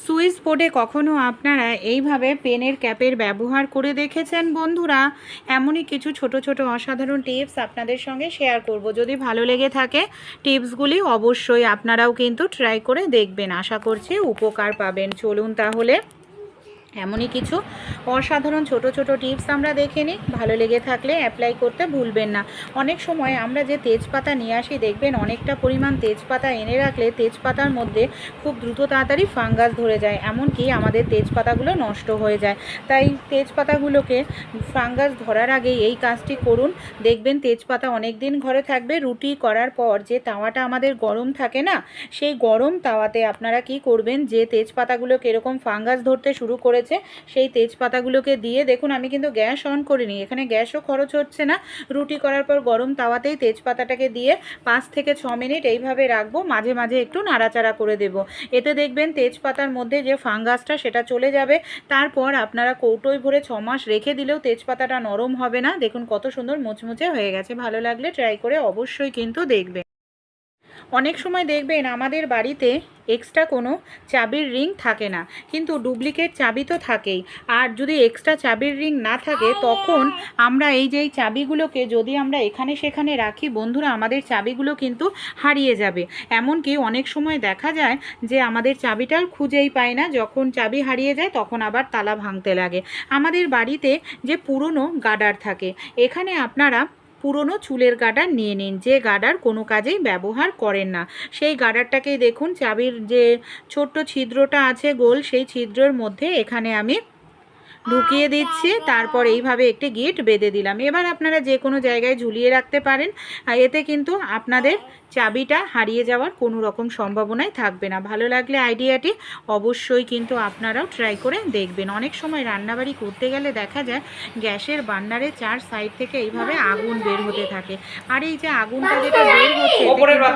Switch বোর্ডে কখনো আপনারা এইভাবে পেনের ক্যাপের ব্যবহার করে দেখেছেন বন্ধুরা? এমনই কিছু ছোট ছোট অসাধারণ টিপস আপনাদের সঙ্গে শেয়ার করব। যদি ভালো লেগে থাকে টিপসগুলি অবশ্যই আপনারাও কিন্তু ট্রাই করে দেখবেন। আশা করছি উপকার পাবেন। চলুন তাহলে এমনই কিছু অসাধারণ ছোট ছোট টিপস আমরা দেখে নিই। ভালো লেগে থাকলে অ্যাপ্লাই করতে ভুলবেন না। অনেক সময় আমরা যে তেজপাতা নিয়ে আসি, দেখবেন অনেকটা পরিমাণ তেজপাতা এনে রাখলে তেজপাতার মধ্যে খুব দ্রুত তাড়াতাড়ি ফাঙ্গাস ধরে যায়, এমনকি আমাদের তেজপাতাগুলো নষ্ট হয়ে যায়। তাই তেজপাতাগুলোকে ফাঙ্গাস ধরার আগে এই কাজটি করুন। দেখবেন তেজপাতা অনেক দিন ঘরে থাকবে। রুটি করার পর যে তাওয়াটা আমাদের গরম থাকে না, সেই গরম তাওয়াতে আপনারা কি করবেন, যে তেজপাতাগুলো কীরকম ফাঙ্গাস ধরতে শুরু করে সেই তেজপাতাগুলোকে দিয়ে, দেখুন আমি কিন্তু গ্যাস অন করিনি, এখানে গ্যাসও খরচ হচ্ছে না। রুটি করার পর গরম তাওয়াতেই তেজপাতাটাকে দিয়ে 5 থেকে 6 মিনিট এইভাবে রাখবো। মাঝে মাঝে একটু নাড়াচাড়া করে দেব। এতে দেখবেন তেজপাতার মধ্যে যে ফাঙ্গাসটা সেটা চলে যাবে। তারপর আপনারা কৌটোয় ভরে 6 মাস রেখে দিলেও তেজপাতাটা নরম হবে না। দেখুন কত সুন্দর মুচমুচে হয়ে গেছে। ভালো লাগলে ট্রাই করে অবশ্যই কিন্তু দেখবেন। অনেক সময় দেখবেন আমাদের বাড়িতে এক্সট্রা কোনো চাবির রিং থাকে না, কিন্তু ডুপ্লিকেট চাবি তো থাকেই। আর যদি এক্সট্রা চাবির রিং না থাকে, তখন আমরা এই যে চাবিগুলোকে যদি আমরা এখানে সেখানে রাখি বন্ধুরা, আমাদের চাবিগুলো কিন্তু হারিয়ে যাবে। এমনকি অনেক সময় দেখা যায় যে আমাদের চাবিটা খুঁজেই পাই না। যখন চাবি হারিয়ে যায় তখন আবার তালা ভাঙতে লাগে। আমাদের বাড়িতে যে পুরনো গার্ডার থাকে, এখানে আপনারা পুরনো চুলের গার্ডার নিয়ে নিন, যে গার্ডার কোনো কাজেই ব্যবহার করেন না। সেই গার্ডারটাকেই দেখুন চাবির যে ছোট্ট ছিদ্রটা আছে গোল, সেই ছিদ্রের মধ্যে এখানে আমি ঢুকিয়ে দিচ্ছি। তারপর এইভাবে একটি গিট বেঁধে দিলাম। এবার আপনারা যে কোনো জায়গায় ঝুলিয়ে রাখতে পারেন। এতে কিন্তু আপনাদের চাবিটা হারিয়ে যাওয়ার কোনো রকম সম্ভাবনাই থাকবে না। ভালো লাগলে আইডিয়াটি অবশ্যই কিন্তু আপনারাও ট্রাই করে দেখবেন। অনেক সময় রান্নাবাড়ি করতে গেলে দেখা যায় গ্যাসের বার্নারের 4 সাইড থেকে এইভাবে আগুন বের হতে থাকে। আর এই যে আগুনটা যেটা বের হচ্ছে,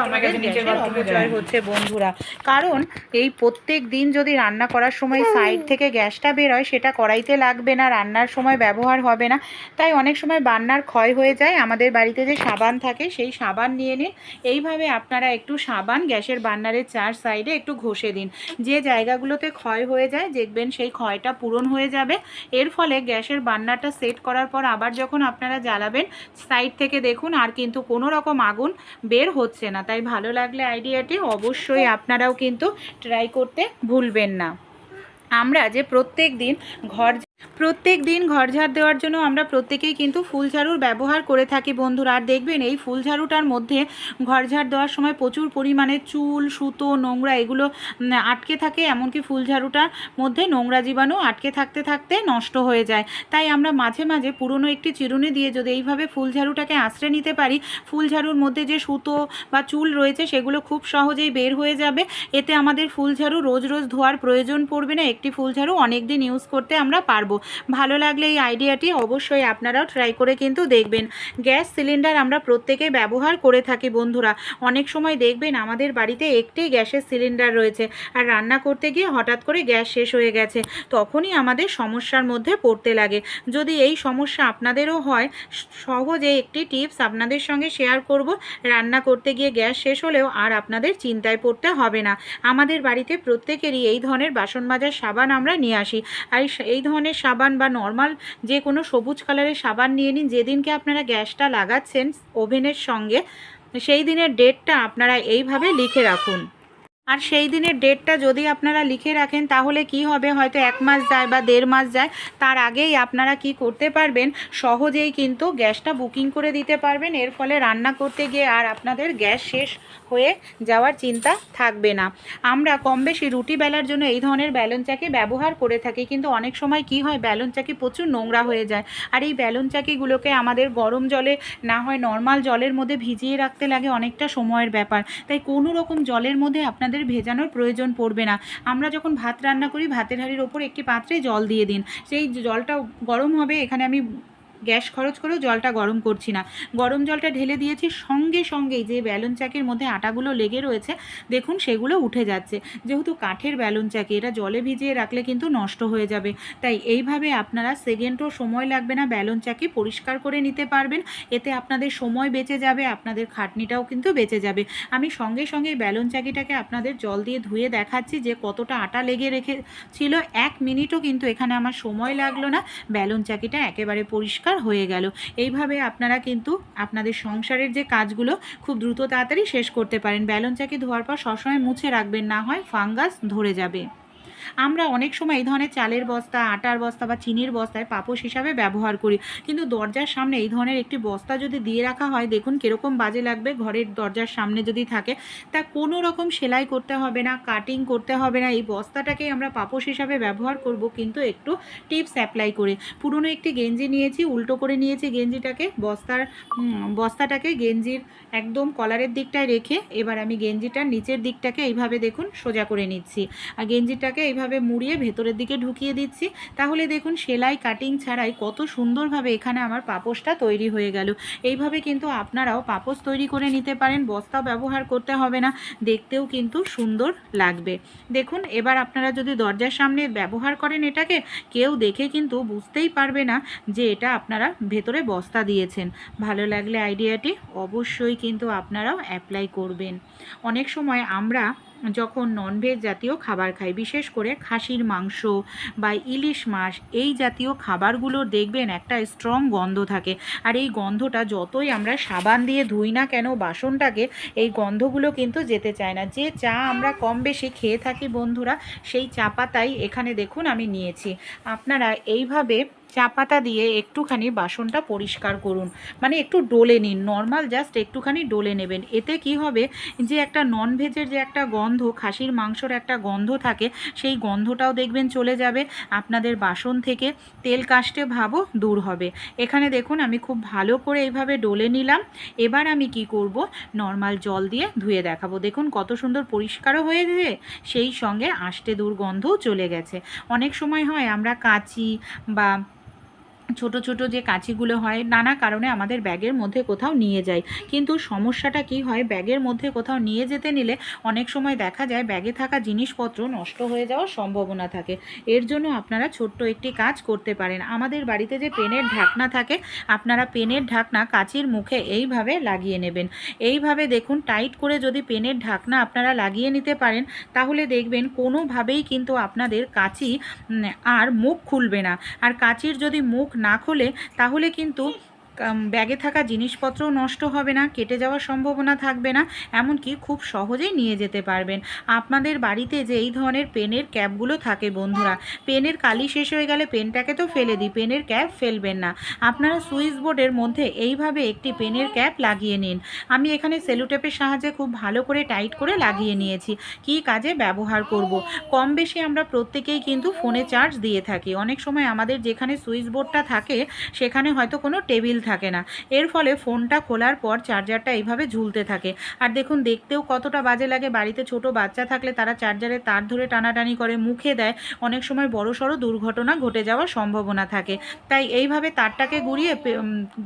আমাদের গ্যাসের অপচয় হচ্ছে বন্ধুরা। কারণ এই প্রত্যেক দিন যদি রান্না করার সময় সাইড থেকে গ্যাসটা বের হয়, সেটা কড়াইতে লাগবে না, রান্নার সময় ব্যবহার হবে না। তাই অনেক সময় বার্নার ক্ষয় হয়ে যায়। আমাদের বাড়িতে যে সাবান থাকে, সেই সাবান নিয়ে নিন। এইভাবে আপনারা একটু সাবান গ্যাসের বার্নারের 4 সাইডে একটু ঘষে দিন। যে জায়গাগুলোতে ক্ষয় হয়ে যায় দেখবেন সেই ক্ষয়টা পূরণ হয়ে যাবে। এর ফলে গ্যাসের বার্নারটা সেট করার পর আবার যখন আপনারা জ্বালাবেন, সাইড থেকে দেখুন আর কিন্তু কোনো রকম আগুন বের হচ্ছে না। তাই ভালো লাগলে আইডিয়াটি অবশ্যই আপনারাও কিন্তু ট্রাই করতে ভুলবেন না। আমরা যে প্রত্যেক দিন ঘর ঝাড় দেওয়ার জন্য আমরা প্রত্যেকেই কিন্তু ফুল ঝাড়ুর ব্যবহার করে থাকি বন্ধুরা। আর দেখবেন এই ফুল ঝাড়ুটার মধ্যে ঘর ঝাড় দেওয়ার সময় প্রচুর পরিমাণে চুল, সুতো, নোংরা এগুলো আটকে থাকে। এমনকি ফুল ঝাড়ুটার মধ্যে নোংরা জীবাণু আটকে থাকতে থাকতে নষ্ট হয়ে যায়। তাই আমরা মাঝে মাঝে পুরনো একটি চিরুনি দিয়ে যদি এইভাবে ফুল ঝাড়ুটাকে আঁচড়ে নিতে পারি, ফুল ঝাড়ুর মধ্যে যে সুতো বা চুল রয়েছে সেগুলো খুব সহজেই বের হয়ে যাবে। এতে আমাদের ফুল ঝাড়ু রোজ রোজ ধোয়ার প্রয়োজন পড়বে না। একটি ফুল ঝাড়ু অনেক দিন ইউজ করতে আমরা পারবো। ভালো লাগলে এই আইডিয়াটি অবশ্যই আপনারাও ট্রাই করে কিন্তু দেখবেন। গ্যাস সিলিন্ডার আমরা প্রত্যেকেই ব্যবহার করে থাকি বন্ধুরা। অনেক সময় দেখবেন আমাদের বাড়িতে একটি গ্যাসের সিলিন্ডার রয়েছে, আর রান্না করতে গিয়ে হঠাৎ করে গ্যাস শেষ হয়ে গেছে, তখনই আমাদের সমস্যার মধ্যে পড়তে লাগে। যদি এই সমস্যা আপনাদেরও হয়, সহজে একটি টিপস আপনাদের সঙ্গে শেয়ার করব। রান্না করতে গিয়ে গ্যাস শেষ হলেও আর আপনাদের চিন্তায় পড়তে হবে না। আমাদের বাড়িতে প্রত্যেকেরই এই ধরনের বাসন মাজার সাবান আমরা নিয়ে আসি। আর এই ধরনের সাবান বা নর্মাল যে কোনো সবুজ কালারের সাবান নিয়ে নিন। যেদিনকে আপনারা গ্যাসটা লাগাচ্ছেন ওভেনের সঙ্গে, সেই দিনের ডেটটা আপনারা এইভাবে লিখে রাখুন। আর সেই দিনের ডেটটা যদি আপনারা লিখে রাখেন, তাহলে কি হবে, হয়তো 1 মাস যায় বা 1.5 মাস যায়, তার আগেই আপনারা কি করতে পারবেন, সহজেই কিন্তু গ্যাসটা বুকিং করে দিতে পারবেন। এর ফলে রান্না করতে গিয়ে আর আপনাদের গ্যাস শেষ হয়ে যাওয়ার চিন্তা থাকবে না। আমরা কম বেশি রুটি বেলার জন্য এই ধরনের ব্যালন চাকি ব্যবহার করে থাকি, কিন্তু অনেক সময় কি হয়, ব্যালন চাকি প্রচুর নোংরা হয়ে যায়। আর এই ব্যালন চাকিগুলোকে আমাদের গরম জলে না হয় নর্মাল জলের মধ্যে ভিজিয়ে রাখতে লাগে, অনেকটা সময়ের ব্যাপার। তাই কোনো রকম জলের মধ্যে আপনাদের ভেজানোর প্রয়োজন পড়বে না। আমরা যখন ভাত রান্না করি, ভাতের হাঁড়ির ওপর একটি পাত্রে জল দিয়ে দিন। সেই জলটা গরম হবে, এখানে আমি গ্যাস খরচ করেও জলটা গরম করছি না, গরম জলটা ঢেলে দিয়েছি, সঙ্গে সঙ্গেই যে ব্যালন চাকির মধ্যে আটাগুলো লেগে রয়েছে দেখুন সেগুলো উঠে যাচ্ছে। যেহেতু কাঠের ব্যালন চাকি, এটা জলে ভিজিয়ে রাখলে কিন্তু নষ্ট হয়ে যাবে, তাই এইভাবে আপনারা সেকেন্ডও সময় লাগবে না ব্যালন চাকি পরিষ্কার করে নিতে পারবেন। এতে আপনাদের সময় বেঁচে যাবে, আপনাদের খাটনিটাও কিন্তু বেঁচে যাবে। আমি সঙ্গে সঙ্গে ব্যালন চাকিটাকে আপনাদের জল দিয়ে ধুয়ে দেখাচ্ছি যে কতটা আটা লেগে রেখেছিল। 1 মিনিটও কিন্তু এখানে আমার সময় লাগলো না, ব্যালন চাকিটা একেবারে পরিষ্কার হয়ে গেল। এইভাবে আপনারা কিন্তু আপনাদের সংসারের যে কাজগুলো খুব দ্রুত তাড়াতাড়ি শেষ করতে পারেন। ব্যালন চাকি ধোয়ার পর সবসময় মুছে রাখবেন, না হয় ফাঙ্গাস ধরে যাবে। আমরা অনেক সময় এই ধরনের চালের বস্তা, আটার বস্তা বা চিনির বস্তায় পাপোশ হিসাবে ব্যবহার করি, কিন্তু দরজার সামনে এই ধরনের একটি বস্তা যদি দিয়ে রাখা হয় দেখুন কীরকম বাজে লাগবে। ঘরের দরজার সামনে যদি থাকে, তা কোনো রকম সেলাই করতে হবে না, কাটিং করতে হবে না, এই বস্তাটাকেই আমরা পাপোশ হিসাবে ব্যবহার করব, কিন্তু একটু টিপস অ্যাপ্লাই করে। পুরনো একটি গেঞ্জি নিয়েছি, উল্টো করে নিয়েছি গেঞ্জিটাকে, বস্তাটাকে গেঞ্জির একদম কলারের দিকটায় রেখে এবার আমি গেঞ্জিটার নিচের দিকটাকে এইভাবে দেখুন সোজা করে নিচ্ছি, আর গেঞ্জিটাকে এইভাবে মুড়িয়ে ভেতরের দিকে ঢুকিয়ে দিচ্ছি। তাহলে দেখুন সেলাই কাটিং ছাড়াই কত সুন্দরভাবে এখানে আমার পাপোশটা তৈরি হয়ে গেল। এইভাবে কিন্তু আপনারাও পাপোশ তৈরি করে নিতে পারেন, বস্তা ব্যবহার করতে হবে না, দেখতেও কিন্তু সুন্দর লাগবে। দেখুন এবার আপনারা যদি দরজার সামনে ব্যবহার করেন এটাকে, কেউ দেখে কিন্তু বুঝতেই পারবে না যে এটা আপনারা ভেতরে বস্তা দিয়েছেন। ভালো লাগলে আইডিয়াটি অবশ্যই কিন্তু আপনারাও অ্যাপ্লাই করবেন। অনেক সময় আমরা যখন ননভেজ জাতীয় খাবার খাই, বিশেষ করে খাসির মাংস বা ইলিশ মাছ, এই জাতীয় খাবারগুলোর দেখবেন একটা স্ট্রং গন্ধ থাকে, আর এই গন্ধটা যতই আমরা সাবান দিয়ে ধুই না কেন বাসনটাকে, এই গন্ধগুলো কিন্তু যেতে চায় না। যে চা আমরা কম বেশি খেয়ে থাকি বন্ধুরা, সেই চা পাতাই এখানে দেখুন আমি নিয়েছি। আপনারা এইভাবে চা পাতা দিয়ে একটুখানি বাসনটা পরিষ্কার করুন, মানে একটু ডলে নিন, নর্মাল জাস্ট একটুখানি ডলে নেবেন। এতে কি হবে, যে একটা ননভেজের যে একটা গন্ধ, খাসির মাংসর একটা গন্ধ থাকে, সেই গন্ধটাও দেখবেন চলে যাবে, আপনাদের বাসন থেকে তেল কাস্টে ভাবও দূর হবে। এখানে দেখুন আমি খুব ভালো করে এইভাবে ডলে নিলাম। এবার আমি কি করব, নর্মাল জল দিয়ে ধুয়ে দেখাবো। দেখুন কত সুন্দর পরিষ্কারও হয়েছে, সেই সঙ্গে আষ্টে দুর্গন্ধও চলে গেছে। অনেক সময় হয় আমরা কাঁচি বা ছোট ছোট যে কাঁচিগুলো হয় নানা কারণে আমাদের ব্যাগের মধ্যে কোথাও নিয়ে যাই, কিন্তু সমস্যাটা কি হয়, ব্যাগের মধ্যে কোথাও নিয়ে যেতে নিলে অনেক সময় দেখা যায় ব্যাগে থাকা জিনিসপত্র নষ্ট হয়ে যাওয়ার সম্ভাবনা থাকে। এর জন্য আপনারা ছোট্ট একটি কাজ করতে পারেন। আমাদের বাড়িতে যে পেনের ঢাকনা থাকে, আপনারা পেনের ঢাকনা কাঁচির মুখে এইভাবে লাগিয়ে নেবেন। এইভাবে দেখুন টাইট করে যদি পেনের ঢাকনা আপনারা লাগিয়ে নিতে পারেন, তাহলে দেখবেন কোনোভাবেই কিন্তু আপনাদের কাঁচি আর মুখ খুলবে না। আর কাঁচির যদি মুখ না খোলে তাহলে কিন্তু ব্যাগে থাকা জিনিসপত্রও নষ্ট হবে না, কেটে যাওয়ার সম্ভাবনা থাকবে না, এমনকি খুব সহজেই নিয়ে যেতে পারবেন। আপনাদের বাড়িতে যে এই ধরনের পেনের ক্যাপগুলো থাকে বন্ধুরা, পেনের কালি শেষ হয়ে গেলে পেনটাকে তো ফেলে দিই, পেনের ক্যাপ ফেলবেন না। আপনারা সুইচ বোর্ডের মধ্যে এইভাবে একটি পেনের ক্যাপ লাগিয়ে নিন। আমি এখানে সেলোটেপের সাহায্যে খুব ভালো করে টাইট করে লাগিয়ে নিয়েছি। কী কাজে ব্যবহার করব, কম বেশি আমরা প্রত্যেকেই কিন্তু ফোনে চার্জ দিয়ে থাকি। অনেক সময় আমাদের যেখানে সুইচ বোর্ডটা থাকে সেখানে হয়তো কোনো টেবিল থাকে না, এর ফলে ফোনটা খোলার পর চার্জারটা এইভাবে ঝুলতে থাকে। আর দেখুন দেখতেও কতটা বাজে লাগে। বাড়িতে ছোট বাচ্চা থাকলে তারা চার্জারের তার ধরে টানাটানি করে, মুখে দেয়, অনেক সময় বড়সড় দুর্ঘটনা ঘটে যাওয়ার সম্ভাবনা থাকে। তাই এইভাবে তারটাকে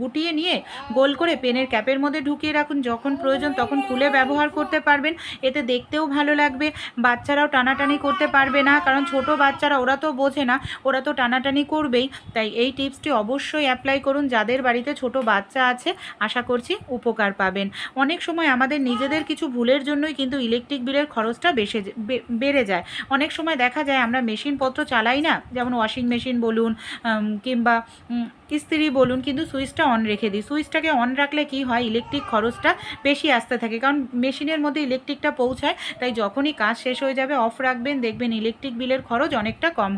গুটিয়ে নিয়ে গোল করে পেনের ক্যাপের মধ্যে ঢুকিয়ে রাখুন, যখন প্রয়োজন তখন খুলে ব্যবহার করতে পারবেন। এতে দেখতেও ভালো লাগবে, বাচ্চারাও টানাটানি করতে পারবে না, কারণ ছোট বাচ্চারা ওরা তো বোঝে না, ওরা তো টানাটানি করবেই। তাই এই টিপসটি অবশ্যই অ্যাপ্লাই করুন। যাদের বাড়িতে ছোট বাচ্চা আছে আশা করছি উপকার পাবেন। অনেক সময় আমাদের নিজেদের কিছু ভুলের জন্যই কিন্তু ইলেকট্রিক বিলের খরচটা বেড়ে যায়। অনেক সময় দেখা যায় আমরা মেশিনপত্র চালাই না, যেমন ওয়াশিং মেশিন বলুন কিংবা ইস্ত্রি বলুন, কিন্তু সুইচটা অন রেখে দিই। সুইচটাকে অন রাখলে কি হয়, ইলেকট্রিক খরচটা বেশি আসতে থাকে, কারণ মেশিনের মধ্যে ইলেকট্রিকটা পৌঁছায়। তাই যখনই কাজ শেষ হয়ে যাবে অফ রাখবেন, দেখবেন ইলেকট্রিক বিলের খরচ অনেকটা কম হয়।